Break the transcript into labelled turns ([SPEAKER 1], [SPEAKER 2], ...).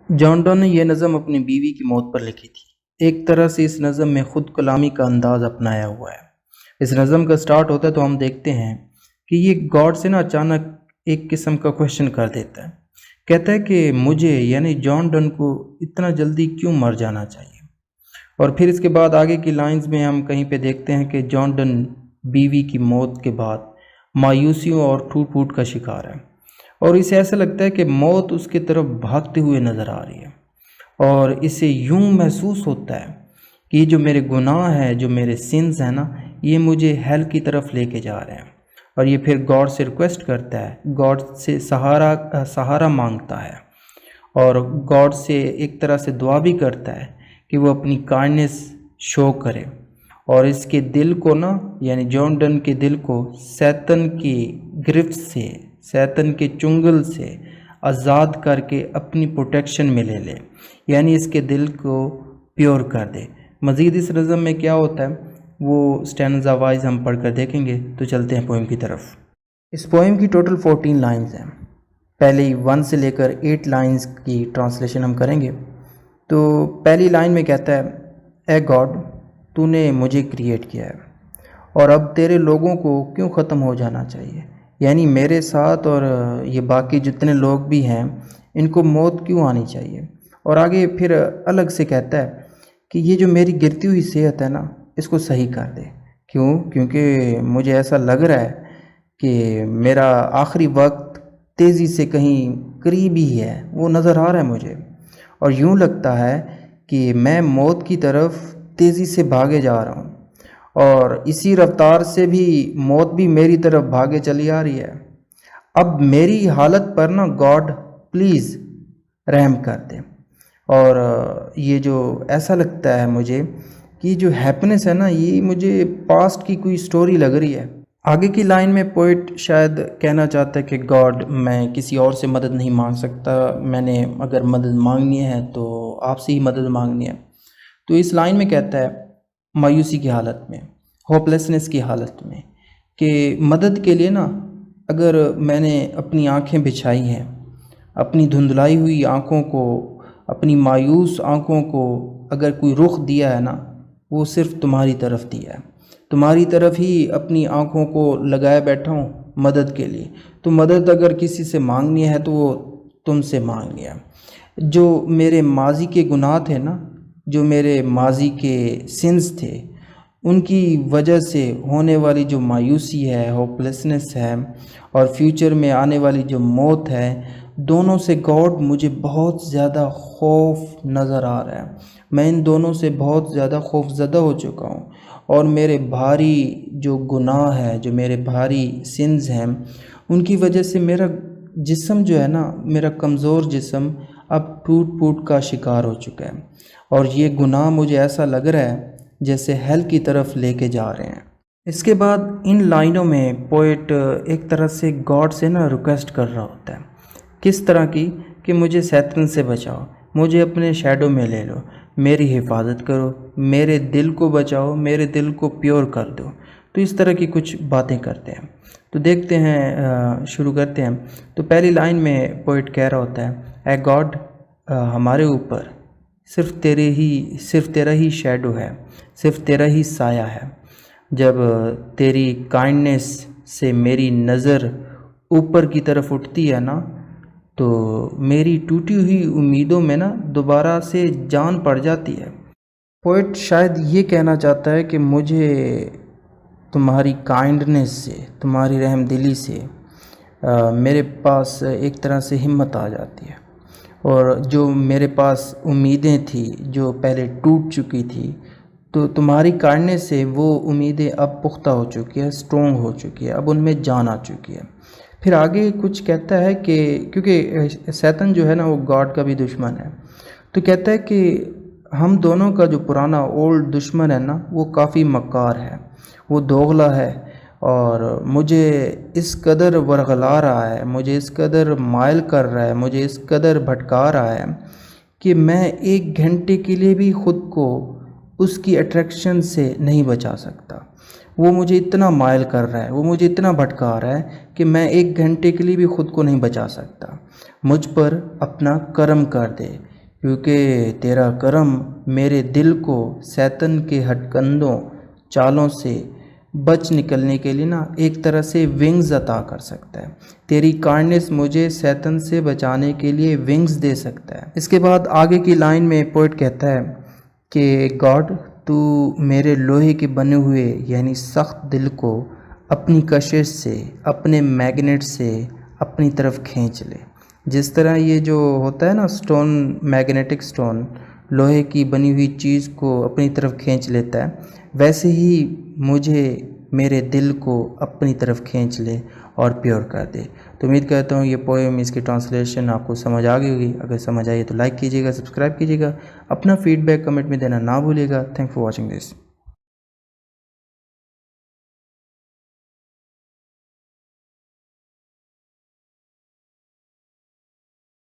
[SPEAKER 1] جان down نے یہ نظم اپنی بیوی کی موت پر لکھی تھی۔ ایک طرح سے اس نظم میں خود کلامی کا انداز اپنایا ہوا ہے۔ اس نظم کا سٹارٹ ہوتا ہے تو ہم دیکھتے ہیں کہ یہ گاڈ سے نا اچانک ایک قسم کا کوشچن کر دیتا ہے۔ کہتا ہے کہ مجھے یعنی جان ڈن کو اتنا جلدی کیوں مر جانا چاہیے؟ اور پھر اس کے بعد آگے کی لائنز میں ہم کہیں پہ دیکھتے ہیں کہ جان ڈن بیوی کی موت کے بعد مایوسیوں اور ٹوٹ پھوٹ کا شکار ہے، اور اسے ایسا لگتا ہے کہ موت اس کی طرف بھاگتے ہوئے نظر آ رہی ہے، اور اسے یوں محسوس ہوتا ہے کہ یہ جو میرے گناہ ہیں، جو میرے سنز ہیں نا، یہ مجھے ہیل کی طرف لے کے جا رہے ہیں۔ اور یہ پھر گاڈ سے ریکویسٹ کرتا ہے، گاڈ سے سہارا مانگتا ہے، اور گاڈ سے ایک طرح سے دعا بھی کرتا ہے کہ وہ اپنی کائنڈنس شو کرے، اور اس کے دل کو نا یعنی جان ڈن کے دل کو شیطان کی گرفت سے، شیطان کے چنگل سے آزاد کر کے اپنی پروٹیکشن میں لے لے، یعنی اس کے دل کو پیور کر دے۔ مزید اس نظم میں کیا ہوتا ہے وہ سٹینزا وائز ہم پڑھ کر دیکھیں گے۔ تو چلتے ہیں پوئم کی طرف۔ اس پوئم کی ٹوٹل 14 لائنز ہیں۔ پہلی 1 سے لے کر 8 لائنز کی ٹرانسلیشن ہم کریں گے۔ تو پہلی لائن میں کہتا ہے، اے گاڈ، تو نے مجھے کریٹ کیا ہے، اور اب تیرے لوگوں کو کیوں ختم ہو جانا چاہیے؟ یعنی میرے ساتھ اور یہ باقی جتنے لوگ بھی ہیں ان کو موت کیوں آنی چاہیے؟ اور آگے پھر الگ سے کہتا ہے کہ یہ جو میری گرتی ہوئی صحت ہے نا، اس کو صحیح کر دے۔ کیونکہ مجھے ایسا لگ رہا ہے کہ میرا آخری وقت تیزی سے کہیں قریب ہی ہے، وہ نظر آ رہا ہے مجھے، اور یوں لگتا ہے کہ میں موت کی طرف تیزی سے بھاگے جا رہا ہوں، اور اسی رفتار سے بھی موت بھی میری طرف بھاگے چلی آ رہی ہے۔ اب میری حالت پر نا گاڈ پلیز رحم کر دے۔ اور یہ جو ایسا لگتا ہے مجھے کہ جو ہیپینس ہے نا، یہ مجھے پاسٹ کی کوئی سٹوری لگ رہی ہے۔ آگے کی لائن میں پوئٹ شاید کہنا چاہتا ہے کہ گاڈ، میں کسی اور سے مدد نہیں مانگ سکتا، میں نے اگر مدد مانگنی ہے تو آپ سے ہی مدد مانگنی ہے۔ تو اس لائن میں کہتا ہے مایوسی کی حالت میں، ہوپلیسنس کی حالت میں، کہ مدد کے لیے نا اگر میں نے اپنی آنکھیں بچھائی ہیں، اپنی دھندلائی ہوئی آنکھوں کو، اپنی مایوس آنکھوں کو اگر کوئی رخ دیا ہے نا، وہ صرف تمہاری طرف دیا ہے، تمہاری طرف ہی اپنی آنکھوں کو لگائے بیٹھا ہوں مدد کے لیے۔ تو مدد اگر کسی سے مانگنی ہے تو وہ تم سے مانگنی ہے۔ جو میرے ماضی کے گناہ تھے نا، جو میرے ماضی کے سنز تھے، ان کی وجہ سے ہونے والی جو مایوسی ہے، ہوپلیسنس ہے، اور فیوچر میں آنے والی جو موت ہے، دونوں سے گاڈ مجھے بہت زیادہ خوف نظر آ رہا ہے۔ میں ان دونوں سے بہت زیادہ خوف زدہ ہو چکا ہوں، اور میرے بھاری جو گناہ ہے، جو میرے بھاری سنز ہیں، ان کی وجہ سے میرا جسم جو ہے نا، میرا کمزور جسم اب ٹوٹ پھوٹ کا شکار ہو چکا ہے، اور یہ گناہ مجھے ایسا لگ رہا ہے جیسے ہیل کی طرف لے کے جا رہے ہیں۔ اس کے بعد ان لائنوں میں پوئٹ ایک طرح سے گاڈ سے نا ریکویسٹ کر رہا ہوتا ہے۔ کس طرح کی؟ کہ مجھے شیطان سے بچاؤ، مجھے اپنے شیڈو میں لے لو، میری حفاظت کرو، میرے دل کو بچاؤ، میرے دل کو پیور کر دو۔ تو اس طرح کی کچھ باتیں کرتے ہیں۔ تو دیکھتے ہیں، شروع کرتے ہیں۔ تو پہلی لائن میں پوئٹ کہہ رہا ہوتا ہے، اے گاڈ، ہمارے اوپر صرف تیرا ہی شیڈو ہے، صرف تیرا ہی سایہ ہے۔ جب تیری کائنڈنس سے میری نظر اوپر کی طرف اٹھتی ہے نا، تو میری ٹوٹی ہوئی امیدوں میں نا دوبارہ سے جان پڑ جاتی ہے۔ پوئٹ شاید یہ کہنا چاہتا ہے کہ مجھے تمہاری کائنڈنس سے، تمہاری رحم دلی سے میرے پاس ایک طرح سے ہمت آ جاتی ہے، اور جو میرے پاس امیدیں تھیں جو پہلے ٹوٹ چکی تھی، تو تمہاری کائنڈنس سے وہ امیدیں اب پختہ ہو چکی ہے، سٹرونگ ہو چکی ہے، اب ان میں جان آ چکی ہے۔ پھر آگے کچھ کہتا ہے کہ کیونکہ شیطان جو ہے نا وہ گاڈ کا بھی دشمن ہے، تو کہتا ہے کہ ہم دونوں کا جو پرانا اولڈ دشمن ہے نا، وہ کافی مکار ہے، وہ دوغلا ہے، اور مجھے اس قدر ورغلا رہا ہے، مجھے اس قدر مائل کر رہا ہے، مجھے اس قدر بھٹکا رہا ہے کہ میں 1 گھنٹے کے لیے بھی خود کو اس کی اٹریکشن سے نہیں بچا سکتا۔ وہ مجھے اتنا مائل کر رہا ہے، وہ مجھے اتنا بھٹکا رہا ہے کہ میں 1 گھنٹے کے لیے بھی خود کو نہیں بچا سکتا۔ مجھ پر اپنا کرم کر دے، کیونکہ تیرا کرم میرے دل کو شیطان کے ہٹکندوں چالوں سے بچ نکلنے کے لیے نا ایک طرح سے ونگز عطا کر سکتا ہے۔ تیری کائنڈنس مجھے شیطان سے بچانے کے لیے ونگز دے سکتا ہے۔ اس کے بعد آگے کی لائن میں پوئٹ کہتا ہے کہ گاڈ تو میرے لوہے کے بنے ہوئے یعنی سخت دل کو اپنی کشش سے، اپنے میگنیٹ سے اپنی طرف کھینچ لے۔ جس طرح یہ جو ہوتا ہے نا سٹون، میگنیٹک سٹون لوہے کی بنی ہوئی چیز کو اپنی طرف کھینچ لیتا ہے، ویسے ہی مجھے میرے دل کو اپنی طرف کھینچ لے اور پیور کر دے۔ تو امید کرتا ہوں یہ پوئم، اس کی ٹرانسلیشن آپ کو سمجھ آ گئی ہوگی۔ اگر سمجھ آئی تو لائک کیجیے گا، سبسکرائب کیجیے گا، اپنا فیڈ بیک کمنٹ میں دینا نہ بھولیے گا۔ Thank for watching this.